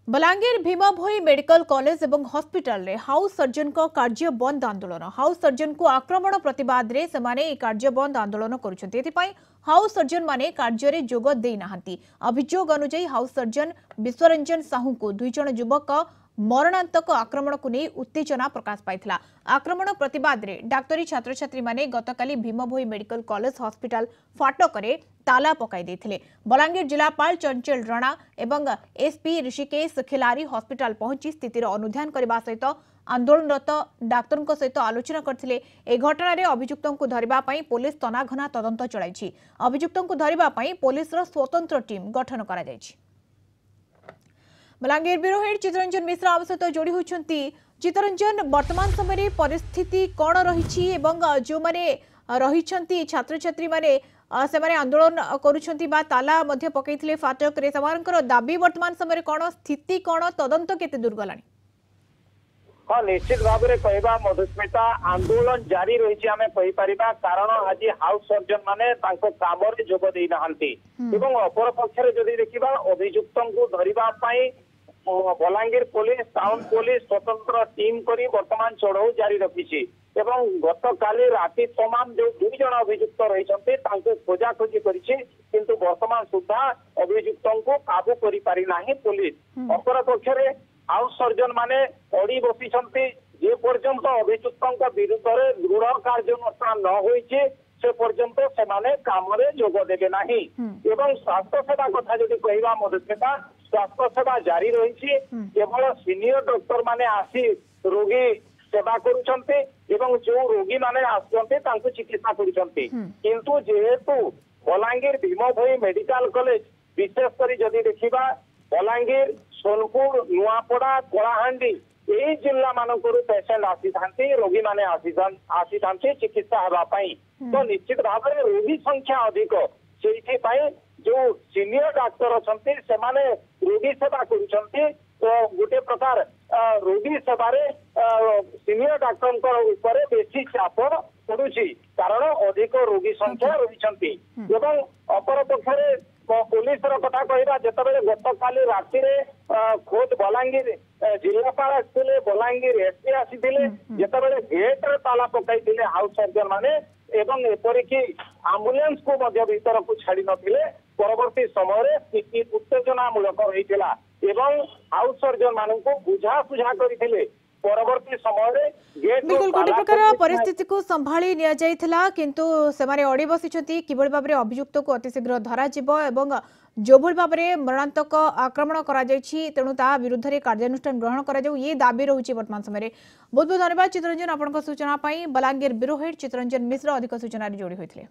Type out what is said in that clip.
Balangir भीमभोई medical college एवं hospital रे house surgeon को कार्य बंद आंदोलन हाउस सर्जन को आक्रमण प्रतिवाद रे समाने कार्य बंद आंदोलन करुछन्ति एथिपाई हाउस सर्जन माने कार्य रे जोग देई नाहंती। अभियोग अनुसार हाउस सर्जन विश्वरंजन साहू को दुई जण युवक मरणांतक आक्रमण को नहीं उत्तेजना प्रकाश पाइथिला। आक्रमण प्रतिवाद रे डाक्तरी छात्र छात्री माने गतकाली भीमभोई मेडिकल कॉलेज हॉस्पिटल फाटक रे ताला पकाई देथिले। बलांगीर जिलापाल चंचल राणा एवं एसपी ऋषिकेश खिलारी हॉस्पिटल पहुंची स्थितिर अनुध्यान करबा सहित आंदोलनरत डाक्तरଙ୍କ सहित आलोचना करथिले। ए घटना रे अभियुक्तଙ୍କୁ धरिबा पई पुलिस तनाघना तदंत चलाइछि। अभियुक्तଙ୍କୁ धरिबा पई पुलिस रो स्वतंत्र टीम गठन करा जाइछि। बलांगीर ब्यूरो हेड चितरंजन मिश्र आम सहित जोड़ी होती। चितरंजन, वर्तमान समय परिस्थिति कौन रही जो मैंने रही छात्र छात्री माने से आंदोलन करुछंती बा ताला मध्य पकईथिले फाटक रे समानकर दाबी वर्तमान समय कौन स्थिति कौन तदंत केते दूर गलानी? हाँ, निश्चित भाव में कहवा मधुस्मिता आंदोलन जारी रही आम कहीपर कारण आज हाउस सर्जन माने काम जोग दे ना अपर पक्ष जदि देखा अभियुक्त धरवाई बलांगीर पुलिस टाउन पुलिस स्वतंत्र टीम करी वर्तमान चढ़ऊ जारी रखी गत काली राति तमाम जो दुई जन अभियुक्त रही खोजाखोजी किंतु वर्तमान सुधा अभियुक्त को काबू करी पारि नाही पुलिस। अपर पक्ष हाउस सर्जन माने अड़ी बसी जे पर्यंत अभियुक्त विरुद्ध दृढ़ कार्यानुष्ठान न होइछि से पर्यंत से माने काम रे जोग देबे नाही। एवं स्वास्थ्य सेवा कथा जदि कहवा मधुस्मिता स्वास्थ्य सेवा जारी रही केवल सीनियर डॉक्टर माने आसी रोगी सेवा करुछंती एवं जो रोगी माने आसुछंती तांको चिकित्सा करुछंती किंतु जेहेतु बलांगीर भीमभोई मेडिकल कॉलेज विशेष करी जदि देखिबा बलांगीर सोनपुर नुआपड़ा कलाहांडी यही जिला मानकर पेसेंट आसी थांती रोगी माने आसी थांती चिकित्सा हेबा पई तो निश्चित भाव में रोगी संख्या अधिक सेठी पई जो सीनियर डाक्टर अछंती से माने रोगी सेवा करुछंती तो गोटे प्रकार रोगी सेवा सीनियर डाक्टर ऊपर बेसी चाप पड़ुछि कारण अधिक रोगी संख्या रही एवं अपर पक्ष पुलिस कथा कहवा जिते गत काली राति खोद बलांगीर जिलापाल आसते बलांगीर एसपी आसी जिते गेट रे ताला पकई हाउस सर्जन माने एवं एपरिक आम्बुलेंस को भीतर को छाड़ी नथिले परवर्ती समय स्थिति उत्तेजनामूलक रहीथिला एवं हाउस सर्जन मानू बुझा सुझा करथिले परवर्ती समय बिल्कुल गोटे प्रकार परिस्थिति को संभाली निया जाइथिला किंतु सेमाने अड़ी बसिछंती किबळ भाबरे अभियुक्त को अतिशीघ्र धरा जिवो एवं जो भल भाबरे मरणांतक आक्रमण करा जायछि तेणु ता विरुद्ध रे कार्यानुष्ठान ग्रहण करा जाऊ ये दाबी रहुछि वर्तमान समय। बहुत बहुत धन्यवाद चितरंजन आपनका सूचना पाई। बलांगीर ब्यूरो हेड चितरंजन मिश्र अधिक सूचना जोड़ी होइथिले।